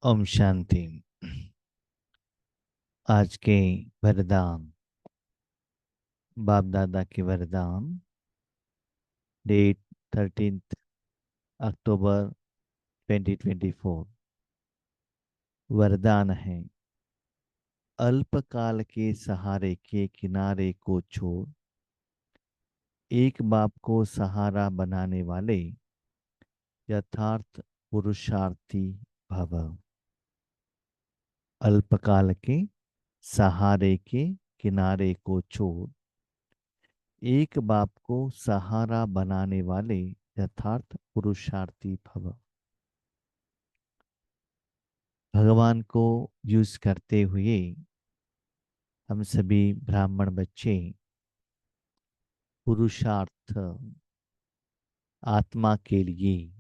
ओम शांति। आज के वरदान, बाप दादा के वरदान, डेट 13 अक्टूबर 2024। वरदान है, अल्पकाल के सहारे के किनारे को छोड़ एक बाप को सहारा बनाने वाले यथार्थ पुरुषार्थी भव। अल्पकाल के सहारे के किनारे को छोड़ एक बाप को सहारा बनाने वाले यथार्थ पुरुषार्थी भव। भगवान को यूज करते हुए हम सभी ब्राह्मण बच्चे पुरुषार्थ, आत्मा के लिए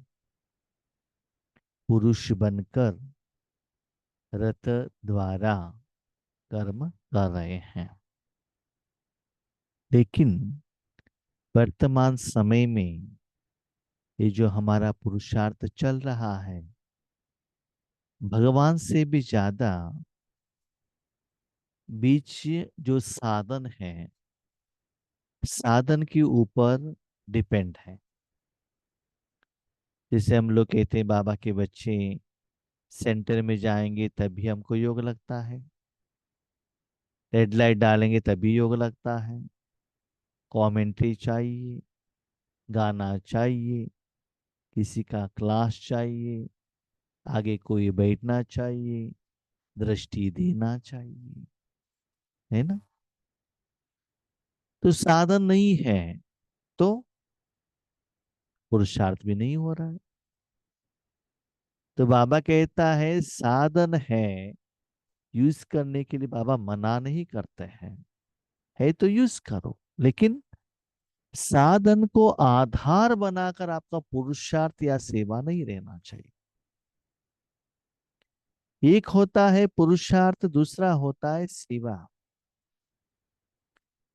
पुरुष बनकर रथ द्वारा कर्म कर रहे हैं। लेकिन वर्तमान समय में ये जो हमारा पुरुषार्थ चल रहा है, भगवान से भी ज्यादा बीच जो साधन है, साधन के ऊपर डिपेंड है। जैसे हम लोग कहते हैं बाबा के बच्चे सेंटर में जाएंगे तभी हमको योग लगता है, रेड लाइट डालेंगे तभी योग लगता है, कमेंट्री चाहिए, गाना चाहिए, किसी का क्लास चाहिए, आगे कोई बैठना चाहिए, दृष्टि देना चाहिए, है ना। तो साधन नहीं है तो पुरुषार्थ भी नहीं हो रहा है। तो बाबा कहता है साधन है, यूज करने के लिए बाबा मना नहीं करते हैं, है तो यूज करो, लेकिन साधन को आधार बनाकर आपका पुरुषार्थ या सेवा नहीं रहना चाहिए। एक होता है पुरुषार्थ, दूसरा होता है सेवा।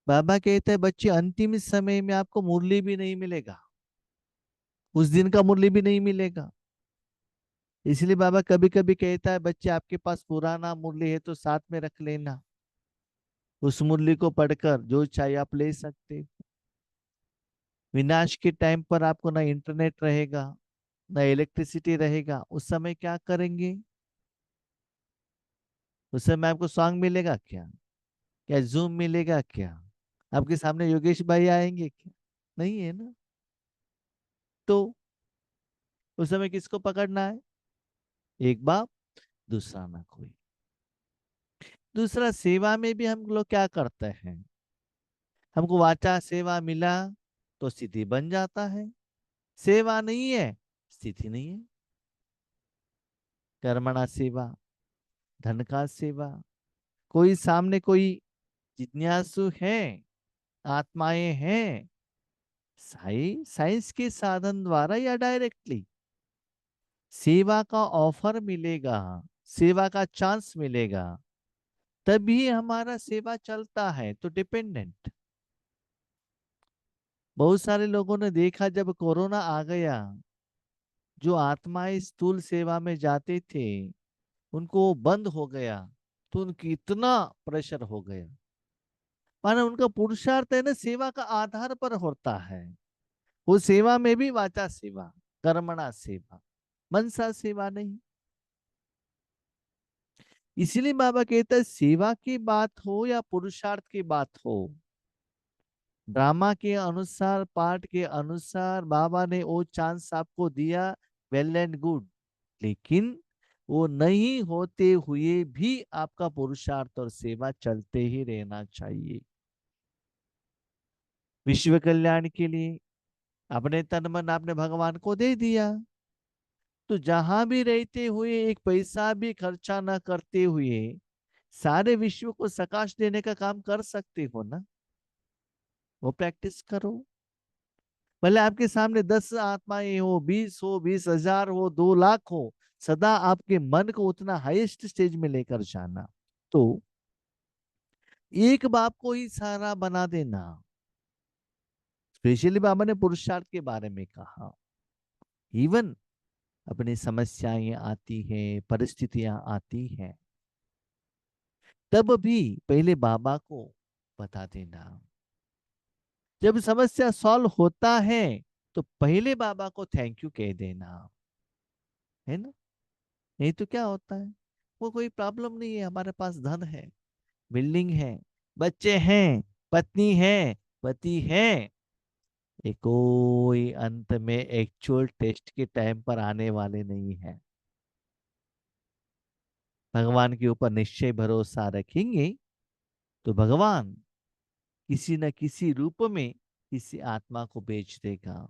बाबा कहते हैं बच्चे अंतिम समय में आपको मुरली भी नहीं मिलेगा, उस दिन का मुरली भी नहीं मिलेगा। इसलिए बाबा कभी कभी कहता है बच्चे आपके पास पुराना मुरली है तो साथ में रख लेना, उस मुरली को पढ़कर जो चाहिए आप ले सकते हो। विनाश के टाइम पर आपको ना इंटरनेट रहेगा, ना इलेक्ट्रिसिटी रहेगा, उस समय क्या करेंगे? उस समय आपको सॉन्ग मिलेगा क्या? क्या जूम मिलेगा क्या? आपके सामने योगेश भाई आएंगे क्या? नहीं है ना। तो उस समय किसको पकड़ना है? एक बाप, दूसरा ना कोई। दूसरा, सेवा में भी हम लोग क्या करते हैं, हमको वाचा सेवा मिला तो स्थिति बन जाता है, सेवा नहीं है स्थिति नहीं है। कर्मणा सेवा, धन का सेवा, कोई सामने कोई जिज्ञासु है, आत्माएं हैं, साइंस के साधन द्वारा या डायरेक्टली सेवा का ऑफर मिलेगा, सेवा का चांस मिलेगा, तभी हमारा सेवा चलता है। तो डिपेंडेंट। बहुत सारे लोगों ने देखा जब कोरोना आ गया, जो आत्माएं स्थूल सेवा में जाते थे उनको बंद हो गया, तो उनकी इतना प्रेशर हो गया। माना उनका पुरुषार्थ है ना, सेवा का आधार पर होता है। वो सेवा में भी वाचा सेवा, कर्मणा सेवा, मनसा सेवा नहीं। इसलिए बाबा कहता है सेवा की बात हो या पुरुषार्थ की बात हो, ड्रामा के अनुसार, पाठ के अनुसार बाबा ने वो चांस आपको दिया, वेल एंड गुड। लेकिन वो नहीं होते हुए भी आपका पुरुषार्थ और सेवा चलते ही रहना चाहिए। विश्व कल्याण के लिए अपने तन मन आपने भगवान को दे दिया, तो जहां भी रहते हुए एक पैसा भी खर्चा ना करते हुए सारे विश्व को सकाश देने का काम कर सकते हो ना। वो प्रैक्टिस करो। भले आपके सामने 10 आत्माएं हो, 20 हो, 20,000 हो, 2 लाख हो, सदा आपके मन को उतना हाईएस्ट स्टेज में लेकर जाना। तो एक बाप को ही सहारा बना देना। स्पेशली बाबा ने पुरुषार्थ के बारे में कहा। इवन अपनी समस्याएं आती है, परिस्थितियां आती हैं, तब भी पहले बाबा को बता देना। जब समस्या सॉल्व होता है तो पहले बाबा को थैंक यू कह देना, है ना। नहीं तो क्या होता है, वो कोई प्रॉब्लम नहीं है, हमारे पास धन है, बिल्डिंग है, बच्चे हैं, पत्नी है, पति है, ये कोई अंत में एक्चुअल टेस्ट के टाइम पर आने वाले नहीं है। भगवान के ऊपर निश्चय भरोसा रखेंगे तो भगवान किसी न किसी रूप में किसी आत्मा को बेच देगा।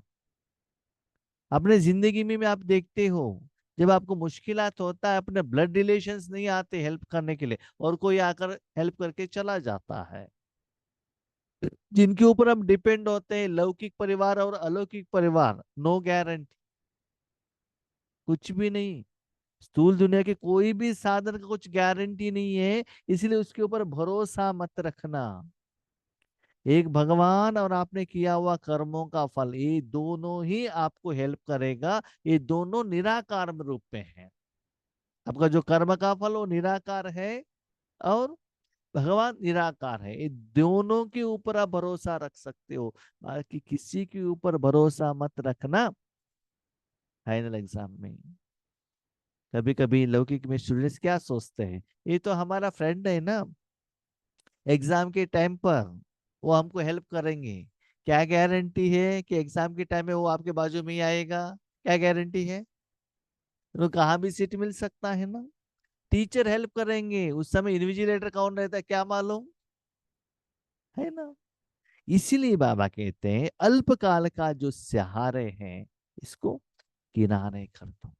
अपने जिंदगी में आप देखते हो, जब आपको मुश्किलात होता है, अपने ब्लड रिलेशंस नहीं आते हेल्प करने के लिए, और कोई आकर हेल्प करके चला जाता है। जिनके ऊपर हम डिपेंड होते हैं, लौकिक परिवार और अलौकिक परिवार, नो गारंटी, कुछ भी नहीं। स्थूल दुनिया के कोई भी साधन का कुछ गारंटी नहीं है, इसलिए उसके ऊपर भरोसा मत रखना। एक भगवान और आपने किया हुआ कर्मों का फल, ये दोनों ही आपको हेल्प करेगा। ये दोनों निराकार रूप में है। आपका जो कर्म का फल वो निराकार है, और भगवान निराकार है। ये दोनों के ऊपर आप भरोसा रख सकते हो, बाकी किसी के ऊपर भरोसा मत रखना। फाइनल एग्जाम में कभी कभी लौकिक में स्टूडेंट्स क्या सोचते हैं, ये तो हमारा फ्रेंड है ना, एग्जाम के टाइम पर वो हमको हेल्प करेंगे। क्या गारंटी है कि एग्जाम के टाइम में वो आपके बाजू में ही आएगा? क्या गारंटी है? तो कहाँ भी सीट मिल सकता है ना। टीचर हेल्प करेंगे, उस समय इन्विजिलेटर कौन रहता है क्या मालूम, है ना। इसीलिए बाबा कहते हैं अल्पकाल का जो सहारे हैं, इसको किनारे कर दो,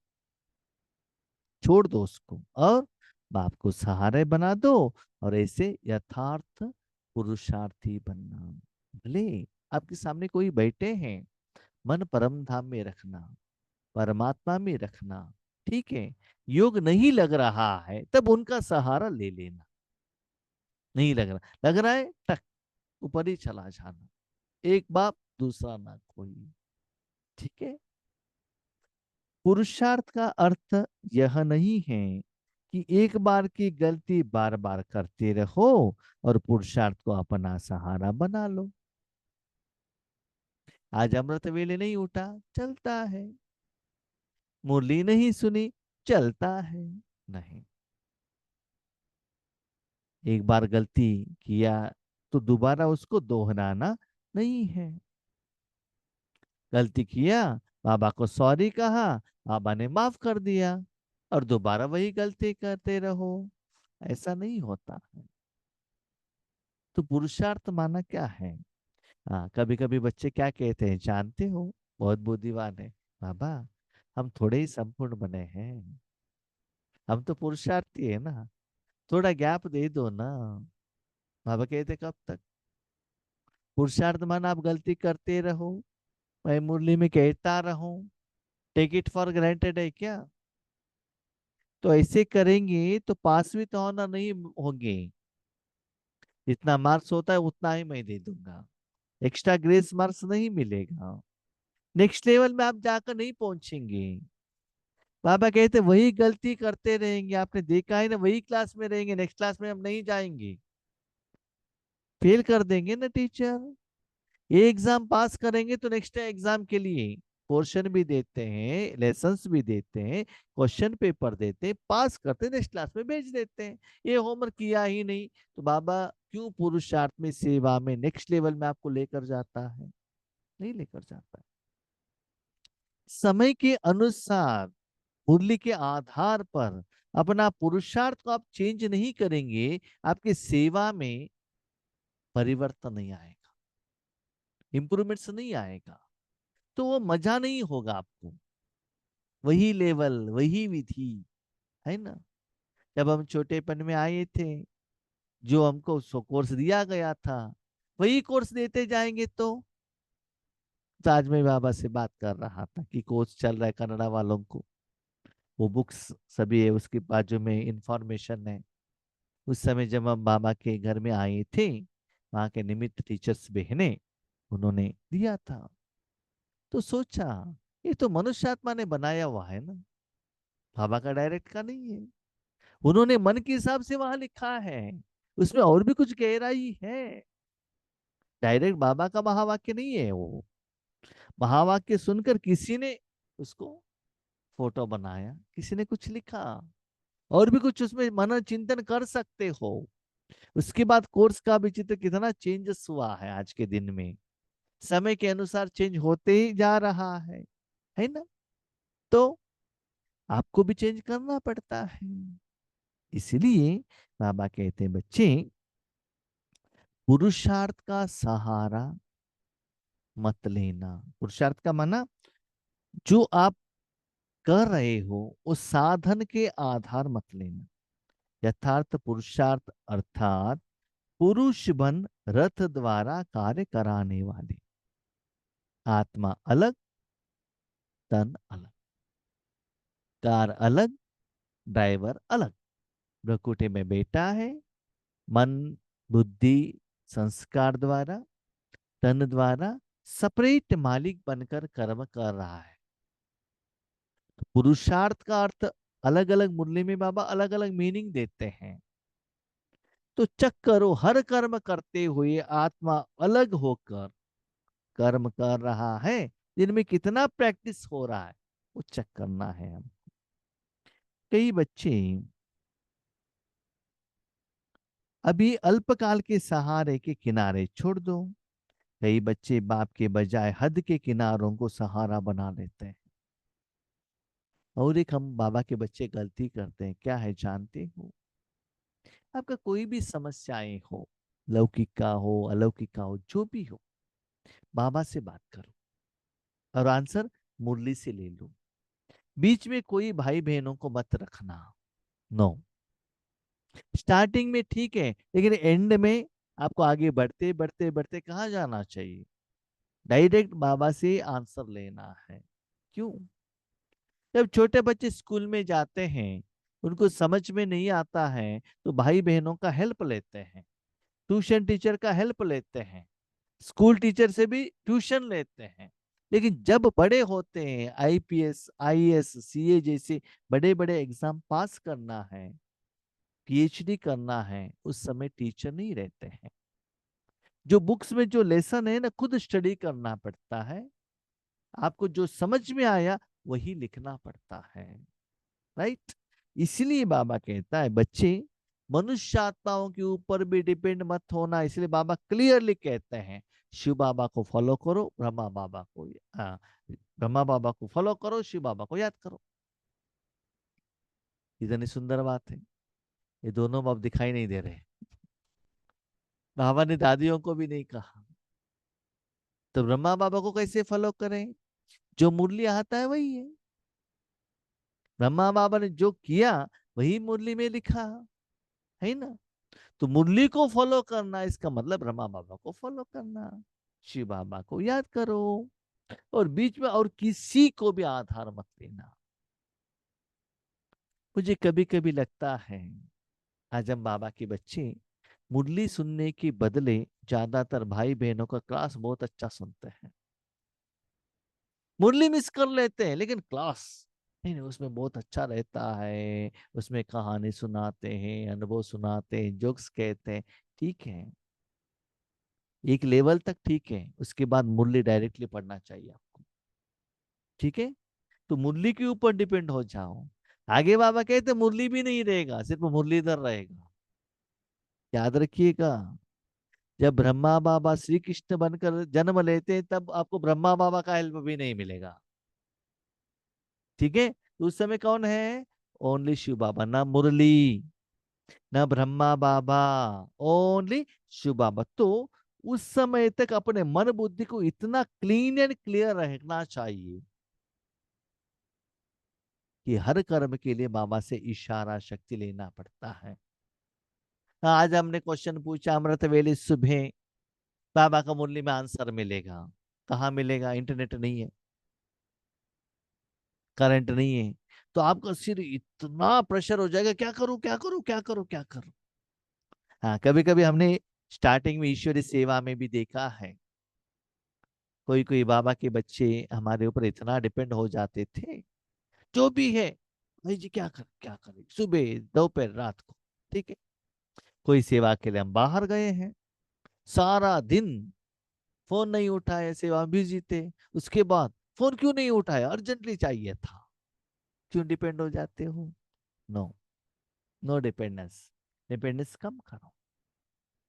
छोड़ दो उसको, और बाप को सहारे बना दो, और ऐसे यथार्थ पुरुषार्थी बनना। भले आपके सामने कोई बैठे हैं, मन परम धाम में रखना, परमात्मा में रखना, ठीक है। योग नहीं लग रहा है तब उनका सहारा ले लेना। नहीं लग रहा है टक ऊपर ही चला जाना। एक बाप दूसरा ना कोई, ठीक है। पुरुषार्थ का अर्थ यह नहीं है कि एक बार की गलती बार बार करते रहो और पुरुषार्थ को अपना सहारा बना लो। आज अमृत वेले नहीं उठा, चलता है। मुरली नहीं सुनी, चलता है। नहीं, एक बार गलती किया तो दोबारा उसको दोहराना नहीं है। गलती किया, बाबा को सॉरी कहा, बाबा ने माफ कर दिया, और दोबारा वही गलती करते रहो, ऐसा नहीं होता है। तो पुरुषार्थ माना क्या है? हाँ, कभी कभी बच्चे क्या कहते हैं जानते हो, बहुत बुद्धिमान है, बाबा हम थोड़े ही संपूर्ण बने हैं, हम तो पुरुषार्थी है ना, थोड़ा गैप दे दो ना। बाबा कहते कब तक? पुरुषार्थ माना आप गलती करते रहो, मैं मुरली में कहता रहूं, टेक इट फॉर ग्रांटेड है क्या? तो ऐसे करेंगे तो पास भी तो होना नहीं होंगे। जितना मार्क्स होता है उतना ही मैं दे दूंगा, एक्स्ट्रा ग्रेस मार्क्स नहीं मिलेगा, नेक्स्ट लेवल में आप जाकर नहीं पहुंचेंगे। बाबा कहते वही गलती करते रहेंगे, आपने देखा है ना, वही क्लास में रहेंगे, नेक्स्ट क्लास में हम नहीं जाएंगे, फेल कर देंगे ना टीचर। ये एग्जाम पास करेंगे तो नेक्स्ट एग्जाम के लिए पोर्शन भी देते हैं, लेसन्स भी देते हैं, क्वेश्चन पेपर देते हैं, पास करते हैं, नेक्स्ट क्लास में भेज देते हैं। ये होमवर्क किया ही नहीं तो बाबा क्यों पुरुषार्थ में, सेवा में, नेक्स्ट लेवल में आपको लेकर जाता है? नहीं लेकर जाता। समय के अनुसार, मुरली के आधार पर अपना पुरुषार्थ को आप चेंज नहीं करेंगे, आपकी सेवा में परिवर्तन नहीं आएगा, इंप्रूवमेंट्स नहीं आएगा, तो वो मजा नहीं होगा आपको। वही लेवल, वही विधि, है ना। जब हम छोटेपन में आए थे, जो हमको कोर्स दिया गया था, वही कोर्स देते जाएंगे तो आज मैं बाबा से बात कर रहा था कि कोर्स चल रहा है कनाडा वालों को, वो बुक्स सभी है, उसके बाजू में इंफॉर्मेशन है। उस समय जब हम बाबा के घर में आए थे, वहां के निमित्त टीचर्स बहने उन्होंने दिया था, तो सोचा ये तो मनुष्य आत्मा ने बनाया हुआ है ना, बाबा का डायरेक्ट का नहीं है। उन्होंने मन के हिसाब से वहां लिखा है, उसमें और भी कुछ गहराई है। डायरेक्ट बाबा का महावाक्य नहीं है वो। महावाक्य सुनकर किसी ने उसको फोटो बनाया, किसी ने कुछ लिखा, और भी कुछ उसमें मनन चिंतन कर सकते हो। उसके बाद कोर्स का भी चित्र कितना चेंजेस हुआ है आज के दिन में, समय के अनुसार चेंज होते ही जा रहा है ना। तो आपको भी चेंज करना पड़ता है। इसलिए बाबा कहते हैं बच्चे, पुरुषार्थ का सहारा मत लेना। पुरुषार्थ का माना, जो आप कर रहे हो उस साधन के आधार मत लेना। यथार्थ पुरुषार्थ अर्थात पुरुष बन रथ द्वारा कार्य कराने वाले। आत्मा अलग, तन अलग, कार अलग, ड्राइवर अलग। भ्रकुटी में बेटा है, मन बुद्धि संस्कार द्वारा, तन द्वारा सेपरेट मालिक बनकर कर्म कर रहा है। पुरुषार्थ का अर्थ अलग अलग मुरली में बाबा अलग अलग मीनिंग देते हैं। तो चेक करो, हर कर्म करते हुए आत्मा अलग होकर कर्म कर रहा है, जिनमें कितना प्रैक्टिस हो रहा है वो चेक करना है हम। कई बच्चे अभी अल्पकाल के सहारे के किनारे छोड़ दो। कई बच्चे बाप के बजाय हद के किनारों को सहारा बना लेते हैं। और एक हम बाबा के बच्चे गलती करते हैं, क्या है जानते हो? आपका कोई भी समस्याएं हो, लौकिक का हो अलौकिक का हो, जो भी हो, बाबा से बात करो और आंसर मुरली से ले लो। बीच में कोई भाई बहनों को मत रखना। नो। स्टार्टिंग में ठीक है, लेकिन एंड में आपको आगे बढ़ते बढ़ते बढ़ते कहाँ जाना चाहिए? डायरेक्ट बाबा से आंसर लेना है। क्यों? जब छोटे बच्चे स्कूल में जाते हैं, उनको समझ में नहीं आता है, तो भाई बहनों का हेल्प लेते हैं, ट्यूशन टीचर का हेल्प लेते हैं, स्कूल टीचर से भी ट्यूशन लेते हैं। लेकिन जब बड़े होते हैं, आईपीएस आईएएस सीए जैसे बड़े बड़े एग्जाम पास करना है, पीएचडी करना है, उस समय टीचर नहीं रहते हैं। जो बुक्स में जो लेसन है ना, खुद स्टडी करना पड़ता है। आपको जो समझ में आया वही लिखना पड़ता है। राइट। इसलिए बाबा कहता है बच्चे, मनुष्य आत्माओं के ऊपर भी डिपेंड मत होना। इसलिए बाबा क्लियरली कहते हैं, शिव बाबा को फॉलो करो, ब्रह्मा बाबा को, हाँ, ब्रह्मा बाबा को फॉलो करो, शिव बाबा को याद करो। इतनी सुंदर बात है। ये दोनों बाप दिखाई नहीं दे रहे। बाबा ने दादियों को भी नहीं कहा, तो ब्रह्मा बाबा को कैसे फॉलो करें? जो मुरली आता है वही है। ब्रह्मा बाबा ने जो किया वही मुरली में लिखा है ना। तो मुरली को फॉलो करना, इसका मतलब ब्रह्मा बाबा को फॉलो करना, शिव बाबा को याद करो, और बीच में और किसी को भी आधार मत देना। मुझे कभी कभी लगता है, आज हम बाबा के बच्चे मुरली सुनने के बदले ज्यादातर भाई बहनों का क्लास बहुत अच्छा सुनते हैं। मुरली मिस कर लेते हैं, लेकिन क्लास नहीं नहीं, उसमें बहुत अच्छा रहता है। उसमें कहानी सुनाते हैं, अनुभव सुनाते हैं, जोक्स कहते हैं। ठीक है, एक लेवल तक ठीक है, उसके बाद मुरली डायरेक्टली पढ़ना चाहिए आपको। ठीक है, तो मुरली के ऊपर डिपेंड हो जाओ। आगे बाबा कहते मुरली भी नहीं रहेगा, सिर्फ मुरलीधर रहेगा। याद रखिएगा, जब ब्रह्मा बाबा श्री कृष्ण बनकर जन्म लेते हैं, तब आपको ब्रह्मा बाबा का हेल्प भी नहीं मिलेगा। ठीक है, तो उस समय कौन है? ओनली शिव बाबा, ना मुरली, ना ब्रह्मा बाबा, ओनली शिव बाबा। तो उस समय तक अपने मन बुद्धि को इतना क्लीन एंड क्लियर रखना चाहिए कि हर कर्म के लिए बाबा से इशारा शक्ति लेना पड़ता है। आज हमने क्वेश्चन पूछा अमृत वेले सुबह, बाबा का मुरली में आंसर मिलेगा। कहाँ मिलेगा? इंटरनेट नहीं है, करंट नहीं है। तो आपका सिर इतना प्रेशर हो जाएगा, क्या करूं क्या करूं क्या करूं क्या करूं। हाँ, कभी कभी हमने स्टार्टिंग में ईश्वरी सेवा में भी देखा है, कोई कोई बाबा के बच्चे हमारे ऊपर इतना डिपेंड हो जाते थे, जो भी है भाई जी क्या करें, सुबह दोपहर रात को, ठीक है। कोई सेवा के लिए हम बाहर गए हैं, सारा दिन फोन नहीं उठाए, सेवा बिजी थे, उसके बाद फोन क्यों नहीं उठाया, अर्जेंटली चाहिए था, क्यों डिपेंड हो जाते हो? नो, नो डिपेंडेंस, डिपेंडेंस कम करो,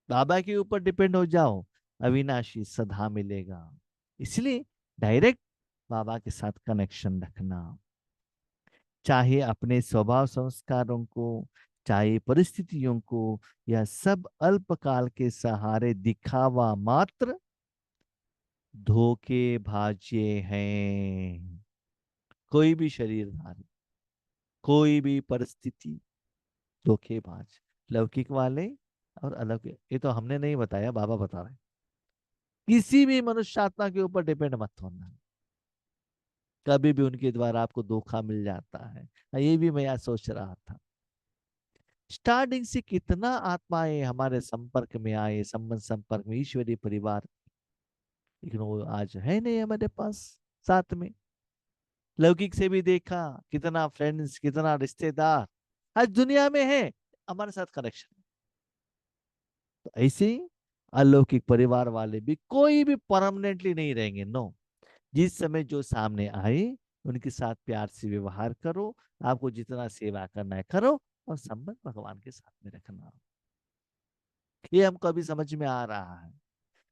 बाबा के ऊपर डिपेंड हो जाओ, अविनाशी सदा मिलेगा। इसलिए डायरेक्ट बाबा के साथ कनेक्शन रखना, चाहे अपने स्वभाव संस्कारों को, चाहे परिस्थितियों को, यह सब अल्पकाल के सहारे दिखावा मात्र धोखेबाजे हैं। कोई भी शरीरधारी, कोई भी परिस्थिति, धोखेबाज, लौकिक वाले और अलौकिक, ये तो हमने नहीं बताया, बाबा बता रहे हैं। किसी भी मनुष्य आत्मा के ऊपर डिपेंड मत होना, कभी भी उनके द्वारा आपको धोखा मिल जाता है। ये भी मैं आज सोच रहा था, स्टार्टिंग से कितना आत्माएं हमारे संपर्क में आए, संबंध संपर्क में, ईश्वरीय परिवार, लेकिन वो आज है नहीं हमारे पास साथ में। लौकिक से भी देखा, कितना फ्रेंड्स, कितना रिश्तेदार आज दुनिया में है, हमारे साथ कनेक्शन। तो ऐसे ही अलौकिक परिवार वाले भी कोई भी परमानेंटली नहीं रहेंगे, नो। जिस समय जो सामने आए उनके साथ प्यार से व्यवहार करो, आपको जितना सेवा करना है करो, और संबंध भगवान के साथ में रखना। ये हमको अभी समझ में आ रहा है।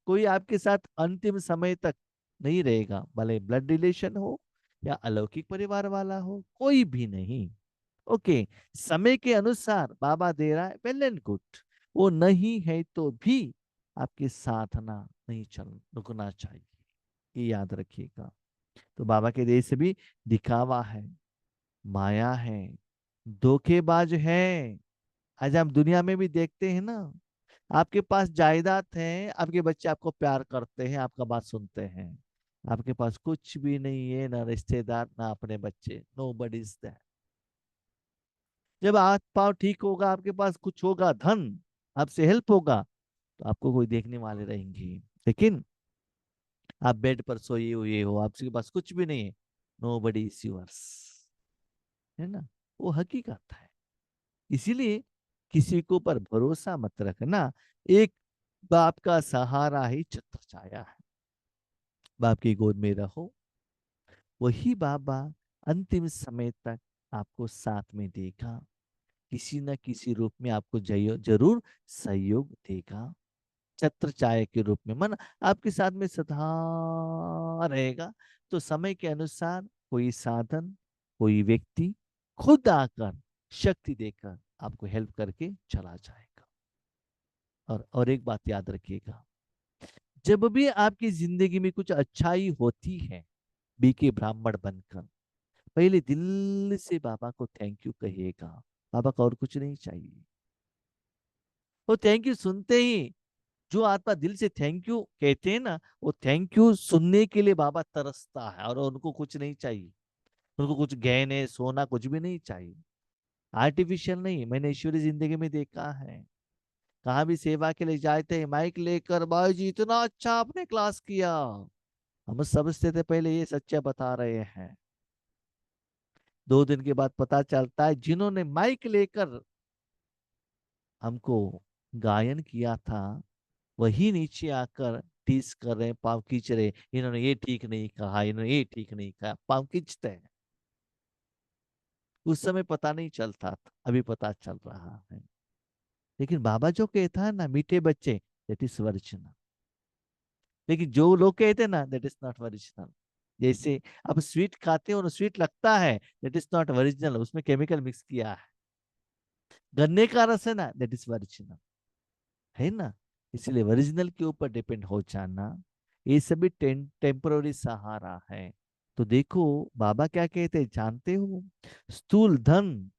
कोई आपके साथ अंतिम समय तक नहीं रहेगा, भले ब्लड रिलेशन हो या अलौकिक परिवार वाला हो, कोई भी नहीं। ओके, समय के अनुसार बाबा दे रहा है, वेल एंड गुड। वो नहीं है तो भी आपकी साधना नहीं चल रुकना चाहिए, ये याद रखिएगा। तो बाबा के देश से भी दिखावा है, माया है, धोखेबाज है। आज हम दुनिया में भी देखते हैं ना, आपके पास जायदाद है, आपके बच्चे आपको प्यार करते हैं, आपका बात सुनते हैं, आपके पास कुछ भी नहीं है, ना रिश्तेदार ना अपने बच्चे, नो बडी इज दैट। जब हाथ पाँव ठीक होगा, आपके पास कुछ होगा, धन, आपसे हेल्प होगा, तो आपको कोई देखने वाले रहेंगे। लेकिन आप बेड पर सोए हुए हो, आपके पास कुछ भी नहीं है, नो बडी इज यूअर्स, है ना, वो हकीकत है। इसीलिए किसी के ऊपर भरोसा मत रखना। एक बाप का सहारा ही छत्र छाया है, बाप की गोद में रहो, वही बाबा अंतिम समय तक आपको साथ में देगा, किसी न किसी रूप में आपको जरूर सहयोग देगा, छत्र छाया के रूप में मन आपके साथ में सदा रहेगा। तो समय के अनुसार कोई साधन, कोई व्यक्ति खुद आकर शक्ति देकर आपको हेल्प करके चला जाएगा। और एक बात याद रखिएगा, जब भी आपकी जिंदगी में कुछ अच्छाई होती है, बीके ब्राह्मण बनकर पहले दिल से बाबा को थैंक यू कहिएगा। बाबा को और कुछ नहीं चाहिए। वो थैंक यू सुनते ही, जो आत्मा दिल से थैंक यू कहते हैं ना, वो थैंक यू सुनने के लिए बाबा तरसता है, और उनको कुछ नहीं चाहिए, उनको कुछ गहने सोना कुछ भी नहीं चाहिए, आर्टिफिशियल नहीं। मैंने ईश्वरी जिंदगी में देखा है, कहाँ भी सेवा के लिए जाते हैं माइक लेकर, भाई जी इतना अच्छा आपने क्लास किया, हम समझते थे पहले ये सच्चा बता रहे हैं। 2 दिन के बाद पता चलता है जिन्होंने माइक लेकर हमको गायन किया था, वही नीचे आकर टीस कर रहे हैं, पाँव खींच रहे, इन्होंने ये ठीक नहीं कहा, इन्होंने ये ठीक नहीं कहा, पाँव खींचते हैं। उस समय पता नहीं चलता था, अभी पता चल रहा है। लेकिन बाबा जो कहता है ना, मीठे बच्चे, दैट इज वर्जिनल। लेकिन जो लोग कहते हैं ना, दैट इज नॉट ओरिजिनल। जैसे अब स्वीट खाते हो, स्वीट लगता है, दैट इज नॉट ओरिजिनल, उसमें केमिकल मिक्स किया है। गन्ने का रस है ना, दैट इज ओरिजिनल, है ना। इसलिए ओरिजिनल के ऊपर डिपेंड हो जाना, ये सभी टेम्पररी सहारा है। तो देखो बाबा क्या कहते हैं जानते हो, स्थूल धन,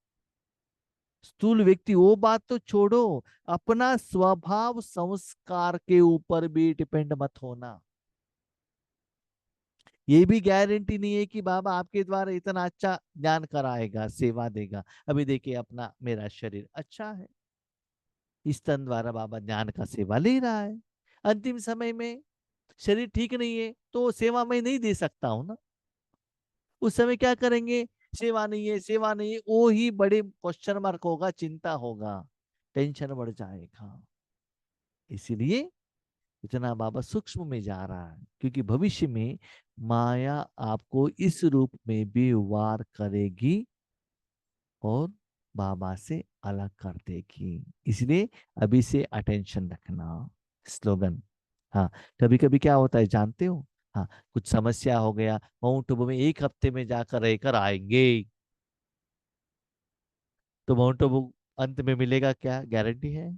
स्थूल व्यक्ति, वो बात तो छोड़ो, अपना स्वभाव संस्कार के ऊपर भी डिपेंड मत होना। ये भी गारंटी नहीं है कि बाबा आपके द्वारा इतना अच्छा ज्ञान कराएगा, सेवा देगा। अभी देखिए अपना मेरा शरीर अच्छा है, इस तन द्वारा बाबा ज्ञान का सेवा ले रहा है। अंतिम समय में शरीर ठीक नहीं है तो सेवा मैं नहीं दे सकता हूं ना। उस समय क्या करेंगे, सेवा नहीं है, सेवा नहीं है, वो ही बड़े क्वेश्चन मार्क होगा, चिंता होगा, टेंशन बढ़ जाएगा। इसीलिए इतना बाबा सूक्ष्म में जा रहा है, क्योंकि भविष्य में माया आपको इस रूप में भी वार करेगी और बाबा से अलग कर देगी। इसलिए अभी से अटेंशन रखना। स्लोगन। हाँ, कभी कभी क्या होता है जानते हो? हाँ, कुछ समस्या हो गया, माउंट आबू में एक हफ्ते में जाकर रहकर आएंगे, तो माउंट आबू अंत में मिलेगा क्या, गारंटी है?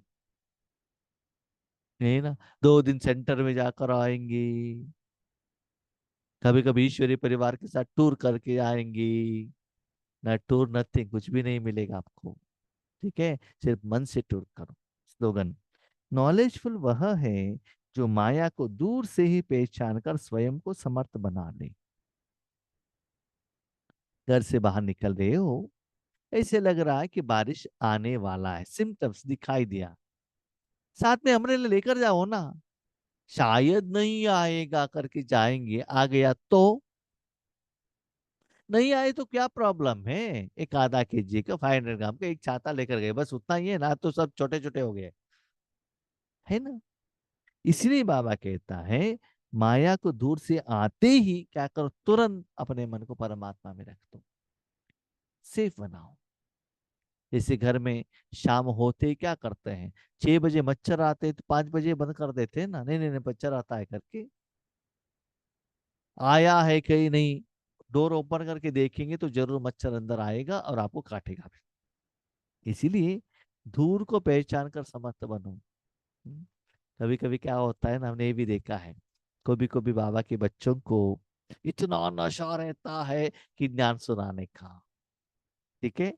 नहीं ना। 2 दिन सेंटर में जाकर आएंगे, कभी कभी ईश्वरीय परिवार के साथ टूर करके आएंगी, ना टूर नथिंग, कुछ भी नहीं मिलेगा आपको। ठीक है, सिर्फ मन से टूर करो। स्लोगन। नॉलेजफुल वह है जो माया को दूर से ही पहचान कर स्वयं को समर्थ बना ले। घर से बाहर निकल रहे हो, ऐसे लग रहा है कि बारिश आने वाला है, सिम्टम्स दिखाई दिया, साथ में अम्ब्रेला लेकर जाओ ना। शायद नहीं आएगा करके जाएंगे, आ गया तो? नहीं आए तो क्या प्रॉब्लम है, एक आधा केजी का 500 ग्राम का एक छाता लेकर गए, बस उतना ही है ना, तो सब छोटे छोटे हो गए, है ना। इसलिए बाबा कहता है माया को दूर से आते ही क्या करो, तुरंत अपने मन को परमात्मा में रख दो, सेफ बनाओ। जैसे घर में शाम होते ही क्या करते हैं, 6 बजे मच्छर आते हैं तो 5 बजे बंद कर देते हैं ना, नहीं नहीं नहीं, मच्छर आता है करके, आया है कहीं नहीं, डोर ओपन करके देखेंगे तो जरूर मच्छर अंदर आएगा और आपको काटेगा भी। इसीलिए दूर को पहचान कर समर्थ बनो। कभी कभी क्या होता है ना, हमने ये भी देखा है, कभी कभी बाबा के बच्चों को इतना नशा रहता है कि ज्ञान सुनाने का। ठीक है,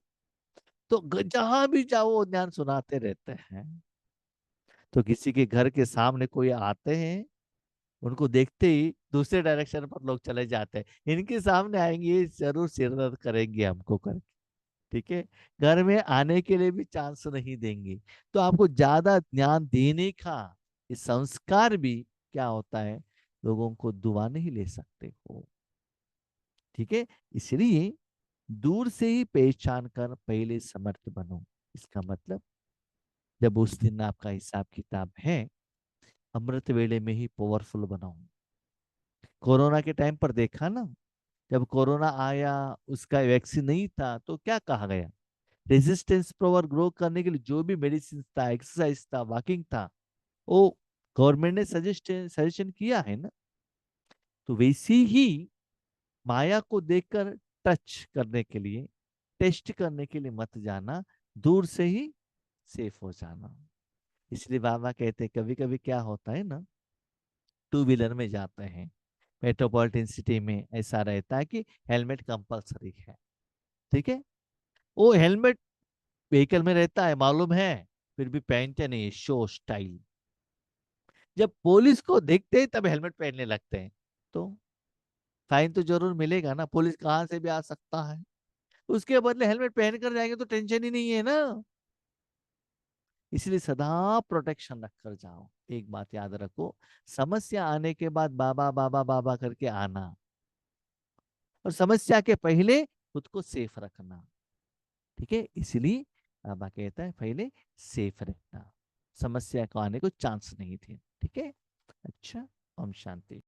तो जहां भी जाओ वो ज्ञान सुनाते रहते हैं। तो किसी के घर के सामने कोई आते हैं, उनको देखते ही दूसरे डायरेक्शन पर लोग चले जाते हैं, इनके सामने आएंगे ये जरूर सिर दर्द करेंगे हमको कर। ठीक है, घर में आने के लिए भी चांस नहीं देंगे। तो आपको ज्यादा ध्यान देने का ये संस्कार भी क्या होता है, लोगों को दुआ नहीं ले सकते हो। ठीक है, इसलिए दूर से ही पहचान कर पहले समर्थ बनो। इसका मतलब जब उस दिन आपका हिसाब किताब है, अमृत वेले में ही पावरफुल बनाओ। कोरोना के टाइम पर देखा ना, जब कोरोना आया, उसका वैक्सीन नहीं था तो क्या कहा गया, रेजिस्टेंस पावर ग्रो करने के लिए जो भी मेडिसिन था, एक्सरसाइज था, वॉकिंग था, वो गवर्नमेंट ने सजेशन किया है ना। तो वैसी ही माया को देखकर टच करने के लिए, टेस्ट करने के लिए मत जाना, दूर से ही सेफ हो जाना। इसलिए बाबा कहते हैं कभी कभी क्या होता है ना, टू व्हीलर में जाते हैं, मेट्रोपॉलिटन सिटी में ऐसा रहता है कि हेलमेट कंपलसरी है। ठीक है, वो हेलमेट व्हीकल में रहता है मालूम है, फिर भी पहनते नहीं, शो स्टाइल। जब पुलिस को देखते हैं तब हेलमेट पहनने लगते हैं, तो फाइन तो जरूर मिलेगा ना, पुलिस कहाँ से भी आ सकता है, उसके बदले हेलमेट पहन कर जाएंगे तो टेंशन ही नहीं है ना। इसलिए सदा प्रोटेक्शन रखकर जाओ। एक बात याद रखो, समस्या आने के बाद बाबा बाबा बाबा करके आना, और समस्या के पहले खुद को सेफ रखना। ठीक है, इसलिए बाबा कहता है पहले सेफ रहना, समस्या को आने को चांस नहीं थे। ठीक है, अच्छा, ओम शांति।